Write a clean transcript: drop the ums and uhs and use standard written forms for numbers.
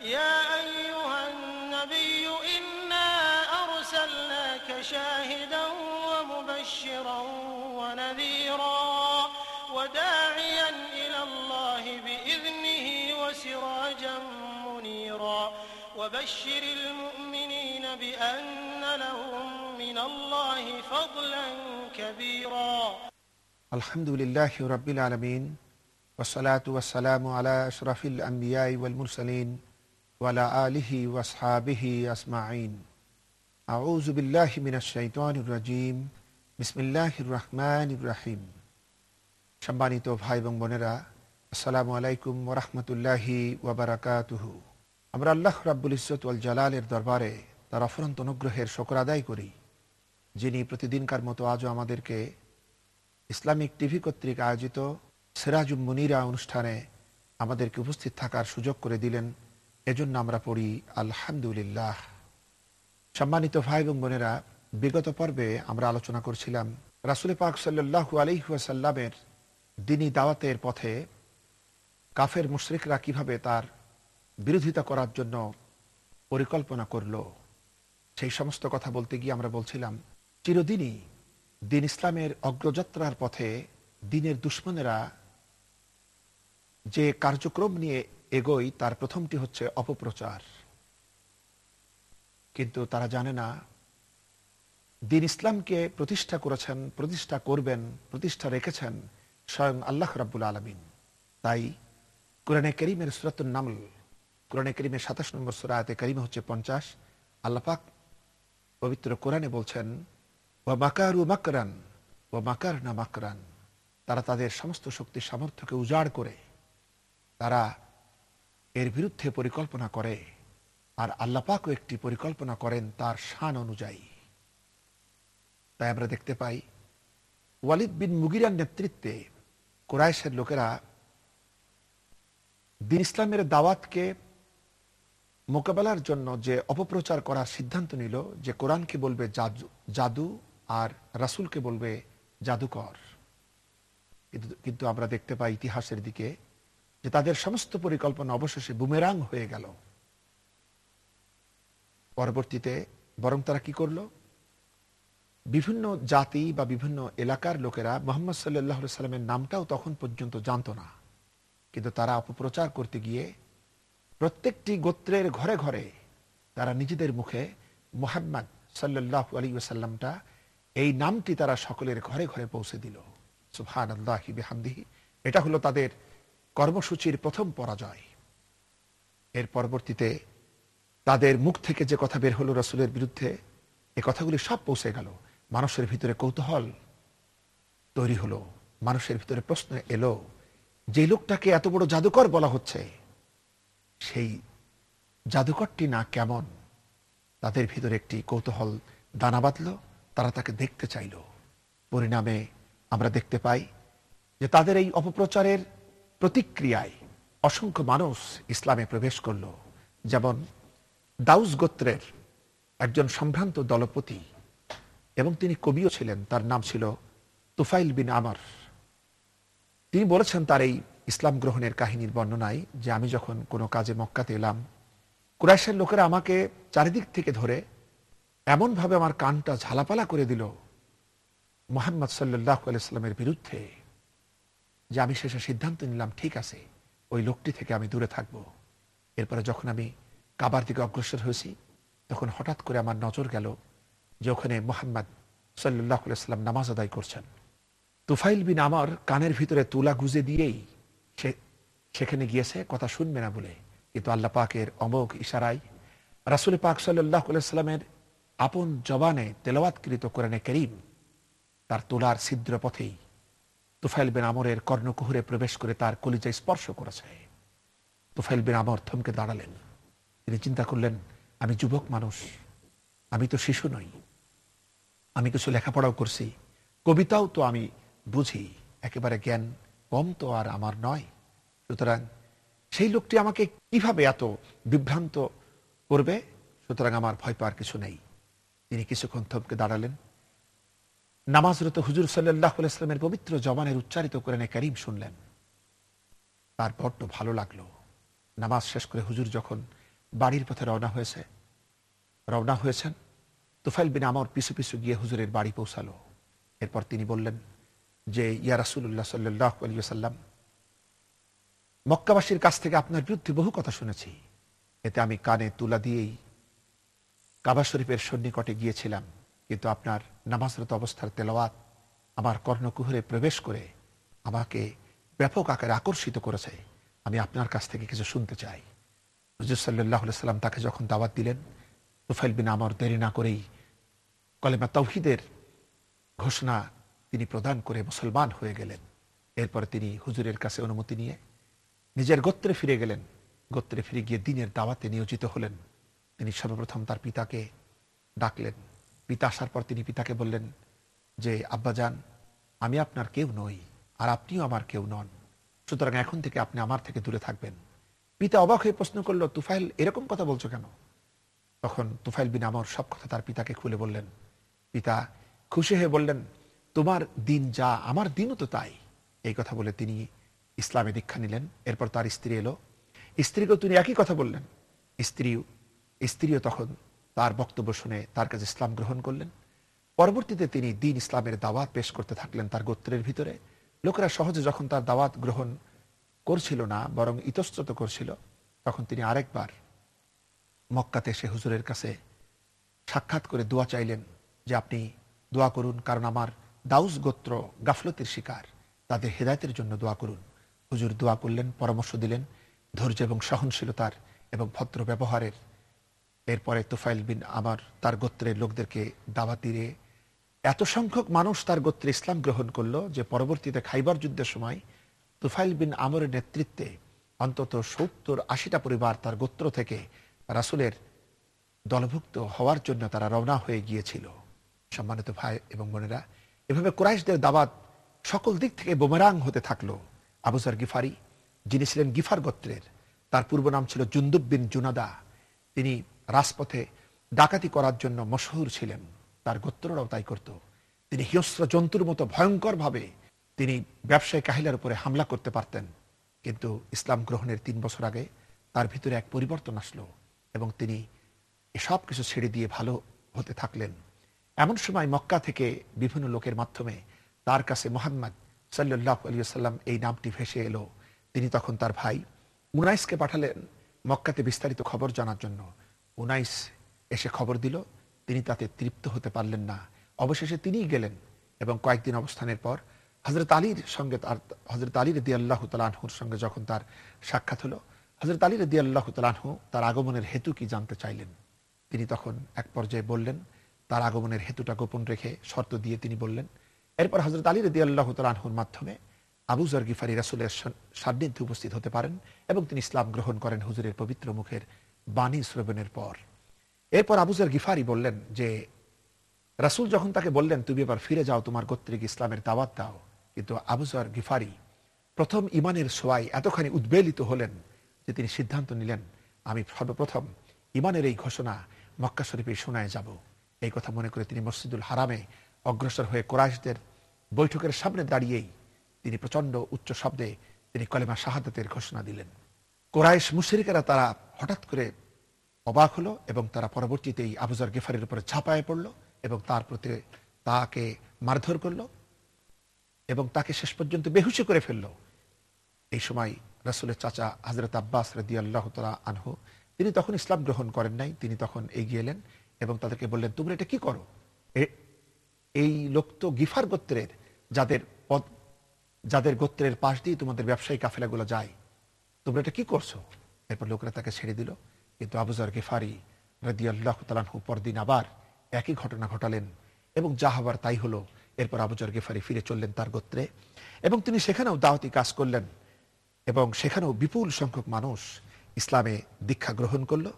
يا أيها النبي إنا أرسلناك شاهدا ومبشرا ونذيرا وداعيا إلى الله بإذنه وسراجا منيرا وبشر المؤمنين بأن لهم من الله فضلا كبيرا الحمد لله رب العالمين والصلاة والسلام على أشرف الأنبياء والمرسلين وعلى آله وأصحابه أجمعين أعوذ بالله من الشيطان الرجيم بسم الله الرحمن الرحيم সম্মানিত ভাই এবং বোনেরা, আসসালামু আলাইকুম ওয়া রাহমাতুল্লাহি ওয়া বারাকাতুহু। আমরা আল্লাহ রাব্বুল ইজ্জত ওয়াল জালালের দরবারে তার অফুরন্ত অনুগ্রহের শুকর আদায় করি, যিনি প্রতিদিনকার মতো আজও আমাদেরকে ইসলামিক টিভি কর্তৃক আয়োজিত সিরাজুম মুনিরা অনুষ্ঠানে আমাদেরকে উপস্থিত থাকার সুযোগ করে দিলেন। এজন্য আমরা পড়ি আলহামদুলিল্লাহ। সম্মানিত ভাই এবং বোনেরা, বিগত পর্বে আমরা আলোচনা করছিলাম রাসূল পাক সাল্লাল্লাহু আলাইহি ওয়াসাল্লামের দ্বীনি দাওয়াতের পথে কাফের মুশরিকরা কিভাবে তার বিরোধিতা করার জন্য পরিকল্পনা করল। সেই সমস্ত কথা বলতে গিয়ে আমরা বলছিলাম, চিরদিনই দ্বীন ইসলামের অগ্রযাত্রার পথে দ্বীনের দুশমনেরা যে কার্যক্রম নিয়ে এগোয় তার প্রথমটি হচ্ছে অপপ্রচার। কিন্তু তারা জানে না দ্বীন ইসলামকে প্রতিষ্ঠা করেছেন, প্রতিষ্ঠা করবেন, প্রতিষ্ঠা রেখেছেন স্বয়ং আল্লাহ রাব্বুল আলামিন। তাই কোরআনে কারীমের সূরাতুন নামল, কোরআনে কারীমের ২৭ নম্বর সূরা আয়াতে কারীমা হচ্ছে ৫০। আল্লাহ পাক পবিত্র কোরআনে বলছেন, ওয়া মাকারু মাকরান ওয়া মাকারনা মাকরান। তারা তাদের সমস্ত শক্তি সামর্থ্যকে উজাড় করে তারা এর বিরুদ্ধে পরিকল্পনা করে, আর আল্লাহ পাকও একটি পরিকল্পনা করেন তার শান অনুযায়ী। তাই আমরা দেখতে পাই ওয়ালিদ বিন মুগিরার নেতৃত্বে কুরাইশের লোকেরা দ্বীন ইসলামের দাওয়াতকে মোকাবেলার জন্য যে অপপ্রচার করার সিদ্ধান্ত নিল, যে কোরআনকে বলবে জাদু আর রাসূলকে বলবে জাদুকর। কিন্তু আমরা দেখতে পাই ইতিহাসের দিকে যে তাদের সমস্ত পরিকল্পনা অবশেষে বুমেরাং হয়ে গেল। পরবর্তীতে বরং তারা কি করলো, বিভিন্ন জাতি বা বিভিন্ন এলাকার লোকেরা মুহাম্মদ সাল্লাল্লাহু আলাইহি সাল্লামের নামটাও তখন পর্যন্ত জানতো না, কিন্তু তারা অপপ্রচার করতে গিয়ে প্রত্যেকটি গোত্রের ঘরে ঘরে তারা নিজেদের মুখে মুহাম্মদ সাল্লাল্লাহু আলাইহি ওয়াসাল্লামটা, এই নামটি তারা সকলের ঘরে ঘরে পৌঁছে দিল। সুবহানাল্লাহি বিহামদিহি। এটা হলো তাদের কর্মসূচির প্রথম পরাজয়। এর পরবর্তীতে তাদের মুখ থেকে যে কথা বের হলো রাসূলের বিরুদ্ধে, এই কথাগুলি সব পৌঁছে গেল। মানুষের ভিতরে কৌতূহল তৈরি হলো, মানুষের ভিতরে প্রশ্ন এলো, যে লোকটাকে এত বড় জাদুকর বলা হচ্ছে, সেই জাদুকরটি না কেমন। তাদের ভিতরে একটি কৌতূহল দানা বাঁধল, তারা তাকে দেখতে চাইল। পরিণামে আমরা দেখতে পাই যে তাদের এই অপপ্রচারের প্রতিক্রিয়ায় অসংখ্য মানুষ ইসলামে প্রবেশ করল। যেমন দাউস গোত্রের একজন সম্ভ্রান্ত দলপতি, এবং তিনি কবিও ছিলেন, তার নাম ছিল তুফাইল বিন আমর। তিনি বলেছেন তার এই ইসলাম গ্রহণের কাহিনীর বর্ণনায় যে আমি যখন কোনো কাজে মক্কাতে এলাম, কুরাইশের লোকেরা আমাকে চারিদিক থেকে ধরে এমনভাবে আমার কানটা ঝালাপালা করে দিল মুহাম্মদ সাল্লাল্লাহু আলাইহি সাল্লামের বিরুদ্ধে, যে আমি শেষে সিদ্ধান্ত নিলাম, ঠিক আছে, ওই লোকটি থেকে আমি দূরে থাকব। এরপরে যখন আমি কাবার দিকে অগ্রসর হয়েছি, তখন হঠাৎ করে আমার নজর গেল যে ওখানে মুহাম্মদ সাল্লাল্লাহু আলাইহি সাল্লাম নামাজ আদায় করছেন। তুফাইল বিন আমর কানের ভিতরে তুলা গুজে দিয়েই সেখানে গিয়েছে কথা শুনবে না বলে, কিন্তু আল্লাহ পাকের অমোঘ ইশারায় রাসূল পাক সাল্লাল্লাহু আলাইহি সাল্লামের আপন জবানে তেলাওয়াতকৃত কোরআনে কারীম তার তুলার ছিদ্র পথেই তুফাইল বিন আমরের কর্ণকুহরে প্রবেশ করে তার কলিজায় স্পর্শ করেছে। তুফাইল বিন আমর থমকে দাঁড়ালেন। তিনি চিন্তা করলেন, আমি যুবক মানুষ, আমি তো শিশু নই, আমি কিছু লেখাপড়াও করছি, কবিতাও তো আমি বুঝি, একেবারে জ্ঞান কম তো আর আমার নয়। সুতরাং সেই লোকটি আমাকে কিভাবে এত বিভ্রান্ত করবে, সুতরাং আমার ভয় পাওয়ার কিছু নেই। তিনি কিছুক্ষণ থমকে দাঁড়ালেন। নামাজরত হুজুর সাল্লাল্লাহু আলাইহি ওয়াসাল্লামের পবিত্র জবানের উচ্চারিত কোরআনে কারীম শুনলেন। তার বড্ড ভালো লাগলো। নামাজ শেষ করে হুজুর যখন বাড়ির পথে রওনা হয়েছেন। তুফাইল বিন আমর পিছু পিছু গিয়ে হুজুরের বাড়ি পৌঁছালো। এরপর তিনি বললেন যে, ইয়া রাসূলুল্লাহ সাল্লাল্লাহু আলাইহি ওয়াসাল্লাম, মক্কাবাসীর কাছ থেকে আপনার বিরুদ্ধে বহু কথা শুনেছি। এতে আমি কানে তুলা দিয়েই কাবা শরীফের সন্নিকটে গিয়েছিলাম, কিন্তু আপনার নামাজরত অবস্থার তেলাওয়াত আমার কর্ণকুহরে প্রবেশ করে আমাকে ব্যাপক আকারে আকর্ষিত করেছে। আমি আপনার কাছ থেকে কিছু শুনতে চাই। হুজুর সাল্লাল্লাহু আলাইহি সাল্লাম তাকে যখন দাওয়াত দিলেন, তুফাইল বিন আমর দেরি না করেই কলেমা তাওহীদের ঘোষণা তিনি প্রদান করে মুসলমান হয়ে গেলেন। এরপরে তিনি হুজুরের কাছে অনুমতি নিয়ে নিজের গোত্রে ফিরে গেলেন। গোত্রে ফিরে গিয়ে দ্বীনের দাওয়াতে নিয়োজিত হলেন। তিনি সর্বপ্রথম তার পিতাকে ডাকলেন। পিতা আসার পর তিনি পিতাকে বললেন যে, আব্বাজান, আমি আপনার কেউ নই, আর আপনিও আমার কেউ নন, সুতরাং এখন থেকে আপনি আমার থেকে দূরে থাকবেন। পিতা অবাক হয়ে প্রশ্ন করল, তুফাইল, এরকম কথা বলছো কেন? তখন তুফাইল বিন আমর সব কথা তার পিতাকে খুলে বললেন। পিতা খুশি হয়ে বললেন, তোমার দিন যা আমার দিনও তো তাই। এই কথা বলে তিনি ইসলামে দীক্ষা নিলেন। এরপর তার স্ত্রী এলো, স্ত্রীকেও তিনি একই কথা বললেন। স্ত্রীও তখন তার বক্তব্য শুনে তার কাছে ইসলাম গ্রহণ করলেন। পরবর্তীতে তিনি দিন ইসলামের দাওয়াত পেশ করতে থাকলেন তার গোত্রের ভিতরে। লোকেরা সহজে যখন তার দাওয়াত গ্রহণ করছিল না, বরং ইতস্তত করছিল, তখন তিনি আরেকবার মক্কাতে এসে হুজুরের কাছে সাক্ষাৎ করে দোয়া চাইলেন যে, আপনি দোয়া করুন, কারণ আমার দাউস গোত্র গাফলতির শিকার, তাদের হেদায়েতের জন্য দোয়া করুন। হুজুর দোয়া করলেন, পরামর্শ দিলেন ধৈর্য এবং সহনশীলতার এবং ভদ্র ব্যবহারের। এরপরে তুফাইল বিন আমর তার গোত্রের লোকদেরকে দাওয়াত দিয়ে এত সংখ্যক মানুষ তার গোত্রে ইসলাম গ্রহণ করলো যে পরবর্তীতে খাইবার যুদ্ধের সময় তুফাইল বিন আমরের নেতৃত্বে অন্তত 70-80টা পরিবার তার গোত্র থেকে রাসূলের দলভুক্ত হওয়ার জন্য তারা রওনা হয়ে গিয়েছিল। সম্মানিত ভাই এবং বোনেরা, এভাবে কুরাইশদের দাওয়াত সকল দিক থেকে বুমেরাং হতে থাকলো। আবু যর গিফারি, যিনি ছিলেন গিফার গোত্রের, তার পূর্ব নাম ছিল জুনদুব বিন জুনাদা। তিনি রাজপথে ডাকাতি করার জন্য মশহুর ছিলেন, তার গোত্ররাও তাই করত। তিনি হিংস্র জন্তুর মতো ভয়ঙ্কর ভাবে তিনি ব্যবসায়ী কাহিলার উপরে হামলা করতে পারতেন। কিন্তু ইসলাম গ্রহণের 3 বছর আগে তার ভিতরে এক পরিবর্তন আসলো এবং তিনি এসব কিছু ছেড়ে দিয়ে ভালো হতে থাকলেন। এমন সময় মক্কা থেকে বিভিন্ন লোকের মাধ্যমে তার কাছে মুহাম্মদ সাল্লাল্লাহু আলাইহি ওয়াসাল্লাম এই নামটি ভেসে এলো। তিনি তখন তার ভাই উনাইসকে পাঠালেন মক্কাতে বিস্তারিত খবর জানার জন্য। উনাইস এসে খবর দিল, তিনি তাতে তৃপ্ত হতে পারলেন না। অবশেষে তিনিই গেলেন এবং কয়েকদিন অবস্থানের পর হযরত আলীর সঙ্গে হযরত আলী রাদিয়াল্লাহু তাআলা আনহুর সঙ্গে যখন তার সাক্ষাৎ হলো, হযরত আলী রাদিয়াল্লাহু তাআলা আনহু তার আগমনের হেতু কি জানতে চাইলেন। তিনি তখন এক পর্যায়ে বললেন, তার আগমনের হেতুটা গোপন রেখে শর্ত দিয়ে তিনি বললেন। এরপর হযরত আলী রাদিয়াল্লাহু তাআলা আনহুর মাধ্যমে আবু যর গিফারি রাসূলের সান্নিধ্যে উপস্থিত হতে পারেন এবং তিনি ইসলাম গ্রহণ করেন হুজুরের পবিত্র মুখের বাণী শ্রবণের পর। এরপর আবু যর গিফারি বললেন যে, রাসূল যখন তাকে বললেন, তুমি এবার ফিরে যাও, তোমার গোত্রিক ইসলামের দাওয়াত দাও, কিন্তু আবু যর গিফারি প্রথম ঈমানের ছোঁয়ায় এতখানি উদ্বেলিত হলেন যে তিনি সিদ্ধান্ত নিলেন, আমি সর্বপ্রথম ঈমানের এই ঘোষণা মক্কা শরীফে শোনায় যাব। এই কথা মনে করে তিনি মসজিদুল হারামে অগ্রসর হয়ে কুরাইশদের বৈঠকের সামনে দাঁড়িয়েই তিনি প্রচন্ড উচ্চ শব্দে তিনি কলেমা শাহাদাতের ঘোষণা দিলেন। কুরাইশ মুশরিকেরা তারা হঠাৎ করে অবাক হলো এবং তারা পরবর্তীতেই আবু যর গিফারির উপরে ঝাঁপায় পড়ল এবং তার প্রতি তাকে মারধর করল এবং তাকে শেষ পর্যন্ত বেহুশি করে ফেলল। এই সময় রাসূলের চাচা হযরত আব্বাস রাদিয়াল্লাহু তাআলা আনহু তিনি তখন ইসলাম গ্রহণ করেন নাই। তিনি তখন এগিয়ে এলেন এবং তাদেরকে বললেন, তোমরা এটা কি করো? এই লোক তো গিফার গোত্রের, যাদের গোত্রের পাশ দিয়ে তোমাদের ব্যবসায়ী কাফেলাগুলো যায়, তোমরা এটা কি করছো? এরপর লোকেরা তাকে ছেড়ে দিল। কিন্তু আবু যর গিফারি রাদিয়াল্লাহু তাআলা আনহু পরদিন আবার একই ঘটনা ঘটালেন এবং যা হবার তাই হলো। এরপর আবু যর গিফারি ফিরে চললেন তার গোত্রে এবং তিনি সেখানেও দাওয়াতি কাজ করলেন এবং সেখানেও বিপুল সংখ্যক মানুষ ইসলামে দীক্ষা গ্রহণ করলো।